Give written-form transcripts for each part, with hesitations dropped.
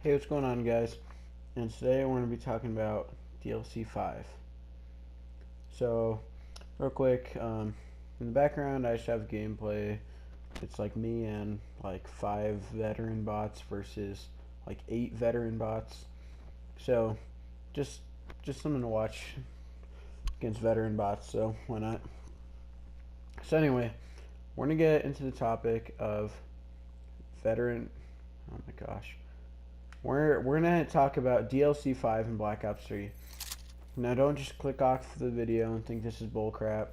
Hey, what's going on, guys? And today we're going to be talking about DLC 5. So, real quick, in the background, I just have gameplay. It's like me and like 5 veteran bots versus like 8 veteran bots. So, just just something to watch against veteran bots. So why not? So anyway, we're gonna get into the topic of veteran. Oh my gosh, we're gonna talk about DLC 5 and Black Ops 3. Now, don't just click off the video and think this is bullcrap,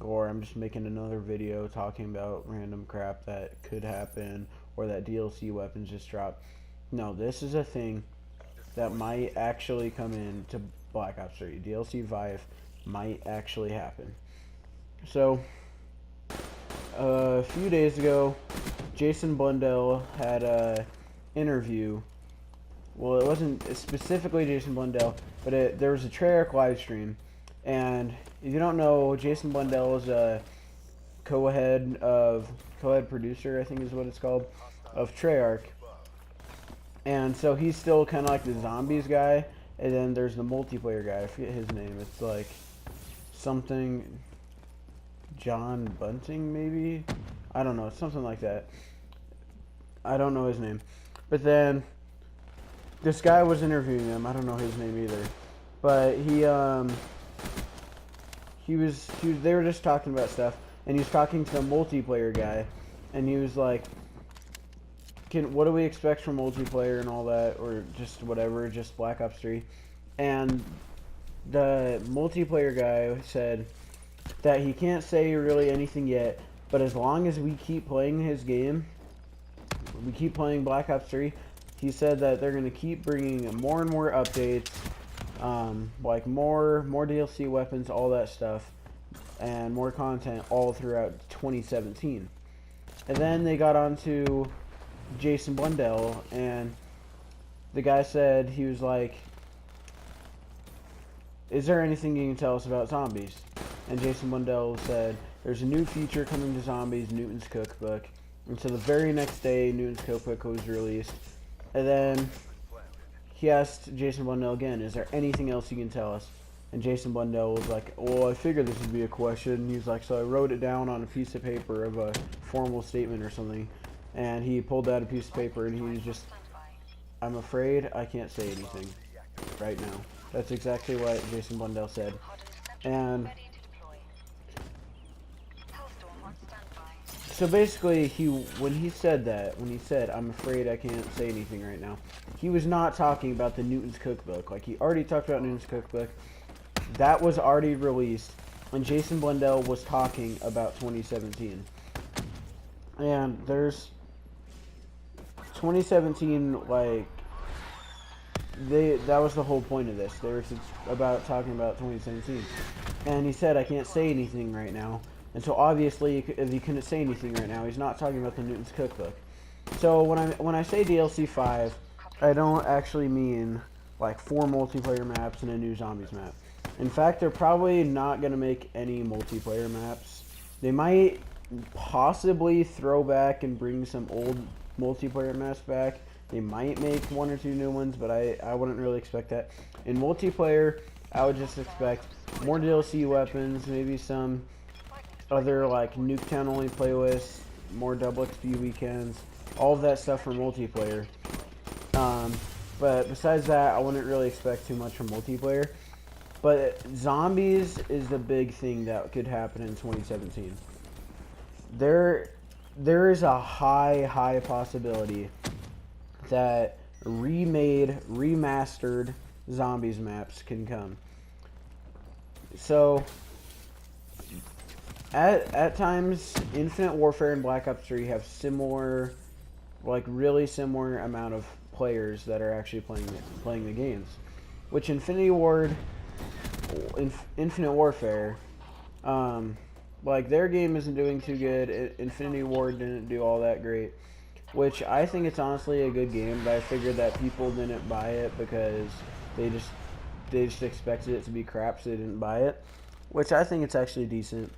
or I'm just making another video talking about random crap that could happen, or that DLC weapons just dropped. No, this is a thing that might actually come into Black Ops 3. DLC 5 might actually happen. So, a few days ago, Jason Blundell had a interview. Well, it wasn't specifically Jason Blundell, but there was a Treyarch live stream. And if you don't know, Jason Blundell is a co-head producer, I think is what it's called, of Treyarch. And so he's still kind of like the zombies guy. And then there's the multiplayer guy. I forget his name. It's like something John Bunting, maybe? I don't know. Something like that. I don't know his name. But then this guy was interviewing him. I don't know his name either. But they were just talking about stuff, and he was talking to the multiplayer guy, and he was like, what do we expect from multiplayer and all that, or just whatever, just Black Ops 3. And the multiplayer guy said that he can't say really anything yet, but as long as we keep playing his game, we keep playing Black Ops 3, he said that they're going to keep bringing more and more updates, like more DLC weapons, all that stuff, and more content all throughout 2017. And then they got on to Jason Blundell, and the guy said, he was like, is there anything you can tell us about zombies? And Jason Blundell said, there's a new feature coming to zombies, Newton's Cookbook. And so the very next day, Newton's Cookbook was released. And then he asked Jason Blundell again, is there anything else you can tell us? And Jason Blundell was like, well, I figured this would be a question. And he was like, so I wrote it down on a piece of paper of a formal statement or something. And he pulled out a piece of paper, and he was just, I'm afraid I can't say anything right now. That's exactly what Jason Blundell said. And so basically, when he said, I'm afraid I can't say anything right now, he was not talking about the Newton's Cookbook. Like, he already talked about Newton's Cookbook. That was already released, and Jason Blundell was talking about 2017. And there's 2017, like, that was the whole point of this. They were about talking about 2017. And he said, I can't say anything right now. And so obviously, if he couldn't say anything right now, he's not talking about the Newton's Cookbook. So when I say DLC 5, I don't actually mean like 4 multiplayer maps and a new zombies map. In fact, they're probably not going to make any multiplayer maps. They might possibly throw back and bring some old multiplayer maps back. They might make 1 or 2 new ones, but I wouldn't really expect that. In multiplayer, I would just expect more DLC weapons, maybe some other like Nuketown only playlists, more double XP weekends, all of that stuff for multiplayer. But besides that, I wouldn't really expect too much from multiplayer. But zombies is the big thing that could happen in 2017. There is a high possibility that remastered zombies maps can come. So at times, Infinite Warfare and Black Ops 3 have similar, like really similar amount of players that are actually playing the games. Which Infinite Warfare, like their game isn't doing too good. Infinity Ward didn't do all that great. Which I think it's honestly a good game, but I figured that people didn't buy it because they just expected it to be crap, so they didn't buy it. Which I think it's actually decent.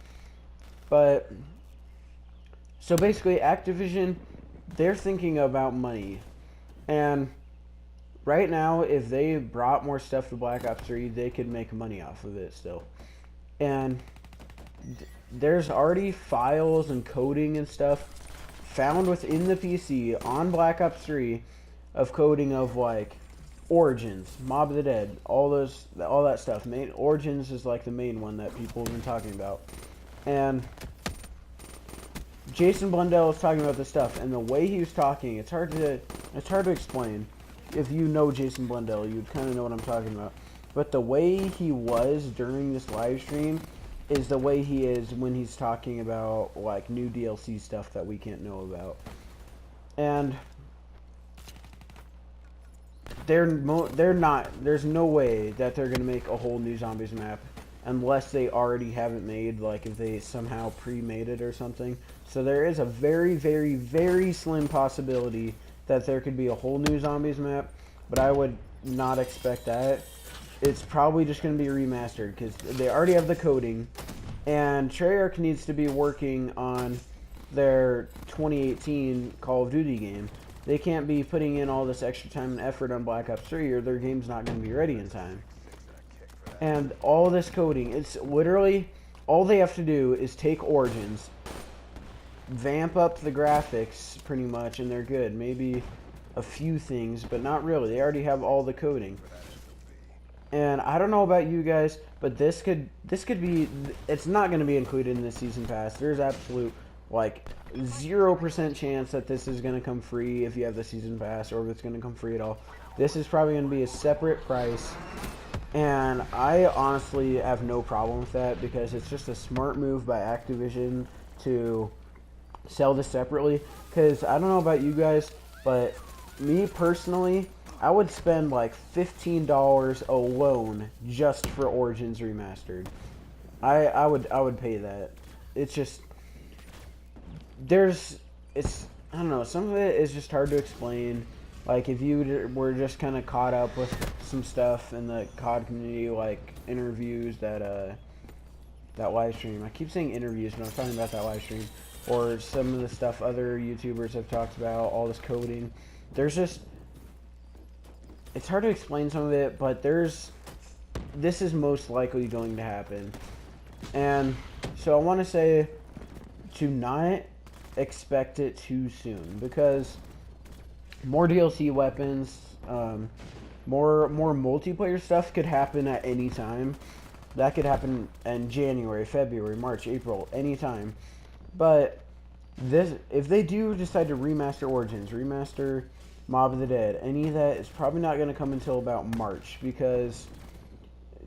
But so basically, Activision, they're thinking about money, and right now, if they brought more stuff to Black Ops 3, they could make money off of it still. And there's already files and coding and stuff found within the PC on Black Ops 3 of coding of like Origins, Mob of the Dead, all that stuff. Origins is like the main one that people have been talking about. And Jason Blundell was talking about this stuff, and the way he was talking, it's hard to explain. If you know Jason Blundell, you'd kind of know what I'm talking about. But the way he was during this live stream is the way he is when he's talking about like new DLC stuff that we can't know about. And they're not. There's no way that they're gonna make a whole new zombies map unless they already have it made, like if they somehow pre-made it or something. So there is a very, very, very slim possibility that there could be a whole new zombies map, but I would not expect that. It's probably just going to be remastered because they already have the coding, and Treyarch needs to be working on their 2018 Call of Duty game. They can't be putting in all this extra time and effort on Black Ops 3 or their game's not going to be ready in time. And all this coding, it's literally, all they have to do is take Origins, vamp up the graphics pretty much, and they're good. Maybe a few things, but not really. They already have all the coding. And I don't know about you guys, but this could be, it's not going to be included in the season pass. There's absolute, like, 0% chance that this is going to come free if you have the season pass, or if it's going to come free at all. This is probably going to be a separate price. And I honestly have no problem with that because it's just a smart move by Activision to sell this separately. Because I don't know about you guys, but me personally, I would spend like $15 alone just for Origins Remastered. I would pay that. It's just I don't know, some of it is just hard to explain. Like, if you were just kind of caught up with some stuff in the COD community, like interviews that live stream. I keep saying interviews, but I'm talking about that live stream. Or some of the stuff other YouTubers have talked about, all this coding. There's just, it's hard to explain some of it, but this is most likely going to happen. And so I want to say to not expect it too soon, because more DLC weapons, more multiplayer stuff could happen at any time. That could happen in January, February, March, April, anytime. But if they do decide to remaster Origins, remaster Mob of the Dead, any of that is probably not going to come until about March, because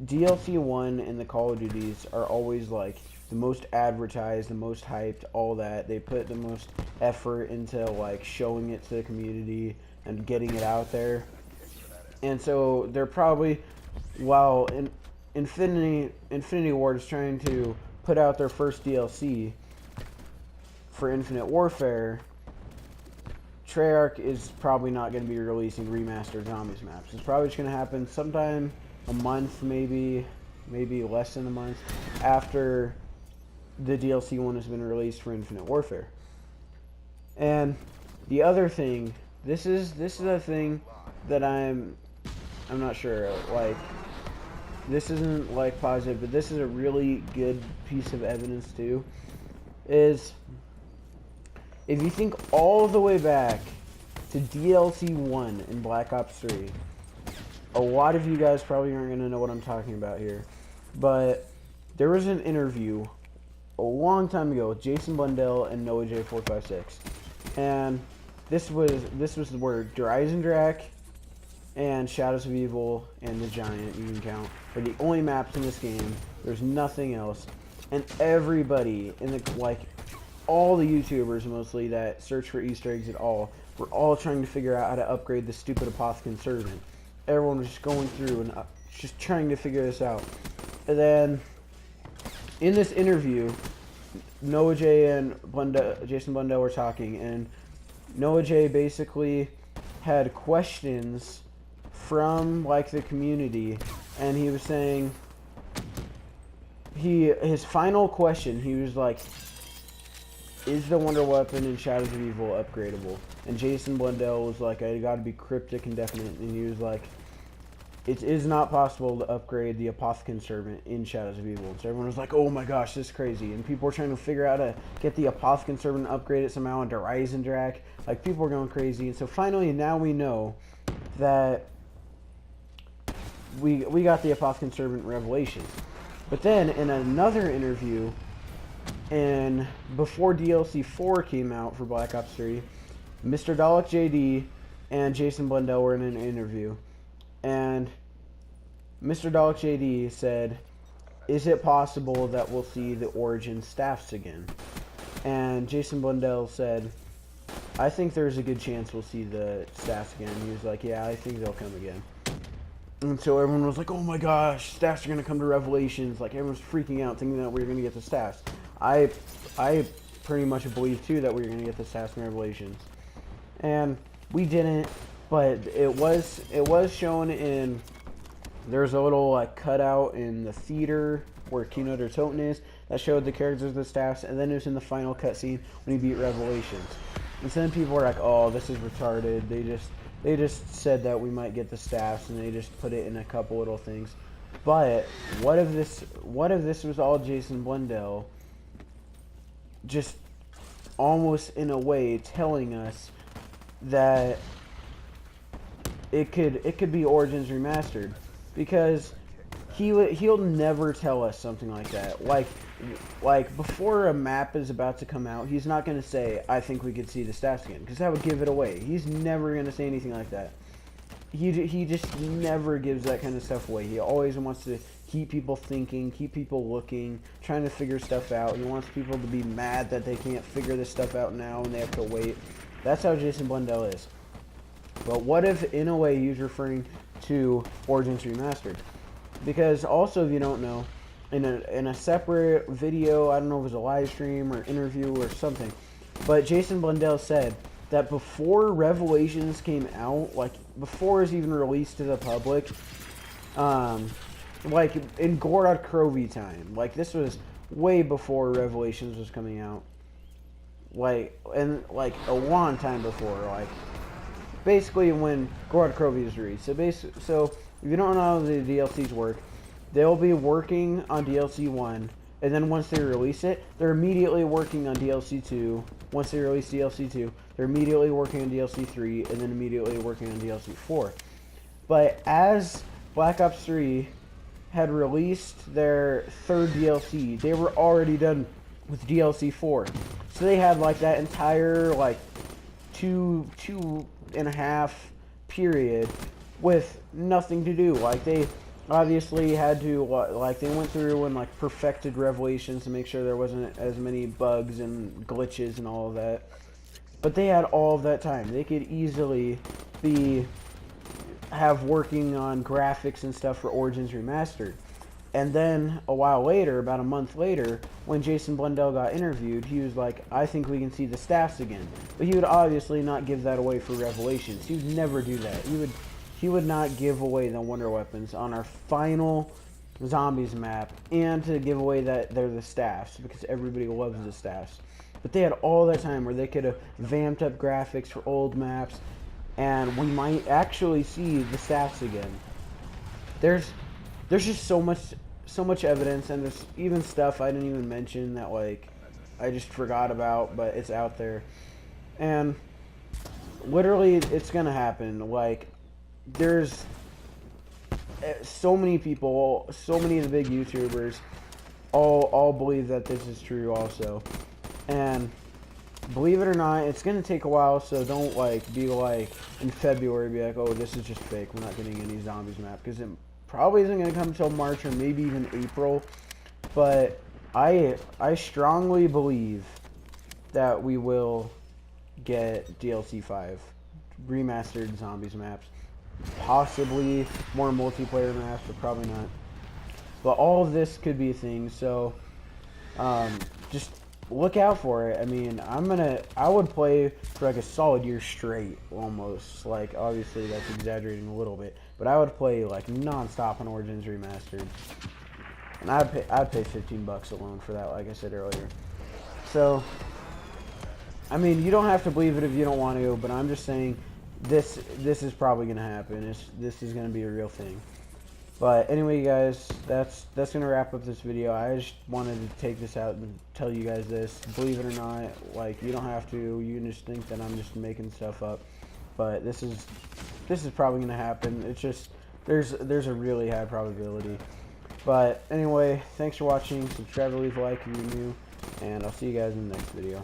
DLC 1 and the Call of Duties are always like the most advertised, the most hyped, all that. They put the most effort into like showing it to the community and getting it out there. And so they're probably, while Infinity Ward is trying to put out their first DLC for Infinite Warfare, Treyarch is probably not going to be releasing remastered zombies maps. It's probably just going to happen sometime a month, maybe less than a month after the DLC one has been released for Infinite Warfare. And the other thing, this is a thing that I'm not sure, like, this isn't like positive, but this is a really good piece of evidence too, is if you think all the way back to DLC 1 in Black Ops 3, a lot of you guys probably aren't going to know what I'm talking about here, but there was an interview a long time ago with Jason Blundell and NoahJ456, and this was where Dreisendrack and Shadows of Evil and the Giant, you can count, are the only maps in this game. There's nothing else, and everybody in the, like, all the YouTubers mostly that search for Easter eggs at all, were all trying to figure out how to upgrade the stupid Apothicon Servant. Everyone was just going through and just trying to figure this out. And then in this interview, Noah J and Jason Blundell were talking, and Noah J basically had questions from like the community, and he was saying his final question, he was like, is the Wonder Weapon in Shadows of Evil upgradable? And Jason Blundell was like, I gotta be cryptic and definite, and he was like, it is not possible to upgrade the Apothicon Servant in Shadows of Evil. And so everyone was like, oh my gosh, this is crazy. And people were trying to figure out how to get the Apothicon Servant and upgrade it somehow into Reisendrach. Like, people were going crazy. And so finally, now we know that we got the Apothicon Servant Revelations. But then, in another interview, and before DLC 4 came out for Black Ops 3, Mr. Dalek JD and Jason Blundell were in an interview. And Mr. Dalek JD said, is it possible that we'll see the Origin staffs again? And Jason Blundell said, I think there's a good chance we'll see the staffs again. He was like, yeah, I think they'll come again. And so everyone was like, oh my gosh, staffs are going to come to Revelations. Like, everyone's freaking out thinking that we were going to get the staffs. I pretty much believe, too, that we were going to get the staffs in Revelations. And we didn't. But it was shown in, there's a little like cutout in the theater where Kino der Toten is that showed the characters of the staffs, and then it was in the final cutscene when he beat Revelations. And so then people were like, oh, this is retarded. They just said that we might get the staffs, and they just put it in a couple little things. But what if this was all Jason Blundell just almost in a way telling us that it could be Origins Remastered, because he'll never tell us something like that. Like before a map is about to come out, he's not going to say, I think we could see the stats again, because that would give it away. He's never going to say anything like that. He just never gives that kind of stuff away. He always wants to keep people thinking, keep people looking, trying to figure stuff out. He wants people to be mad that they can't figure this stuff out now and they have to wait. That's how Jason Blundell is. But what if, in a way, he's referring to Origins Remastered? Because also, if you don't know, in a separate video, I don't know if it was a live stream or interview or something, but Jason Blundell said that before Revelations came out, like before it was even released to the public, like in Gorod Krovi time, like this was way before Revelations was coming out, like a long time before, like basically when Gorod Krovi was released. So if you don't know how the DLCs work, they'll be working on DLC 1, and then once they release it, they're immediately working on DLC 2. Once they release DLC 2, they're immediately working on DLC 3, and then immediately working on DLC 4. But as Black Ops 3 had released their third DLC, they were already done with DLC 4. So they had like that entire like two and a half period with nothing to do. Like they obviously had to, like they went through and like perfected Revelations to make sure there wasn't as many bugs and glitches and all of that. But they had all of that time. They could easily have working on graphics and stuff for Origins Remastered. And then a while later, about a month later, when Jason Blundell got interviewed, he was like, I think we can see the staffs again. But he would obviously not give that away for Revelations. He would never do that. He would not give away the Wonder Weapons on our final Zombies map, and to give away that they're the staffs, because everybody loves the staffs. But they had all that time where they could have vamped up graphics for old maps, and we might actually see the staffs again. There's just so much evidence, and there's even stuff I didn't even mention that like I just forgot about, but it's out there. And literally it's gonna happen. Like there's so many people, so many of the big YouTubers all believe that this is true also. And believe it or not, it's gonna take a while, so don't like be like in February be like, oh, this is just fake, we're not getting any Zombies map, because it probably isn't going to come until March or maybe even April. But I strongly believe that we will get DLC 5 remastered Zombies maps, possibly more multiplayer maps, but probably not. But all of this could be a thing, so just look out for it. I mean, I would play for like a solid year straight, almost. Like, obviously that's exaggerating a little bit, but I would play like non-stop on Origins Remastered, and I'd pay $15 alone for that, like I said earlier. So I mean, you don't have to believe it if you don't want to, but I'm just saying this is probably gonna happen. This is gonna be a real thing. But anyway, guys, that's gonna wrap up this video. I just wanted to take this out and tell you guys this. Believe it or not, like, you don't have to. You can just think that I'm just making stuff up. But this is probably gonna happen. It's just there's a really high probability. But anyway, thanks for watching. Subscribe or leave a like if you're new, and I'll see you guys in the next video.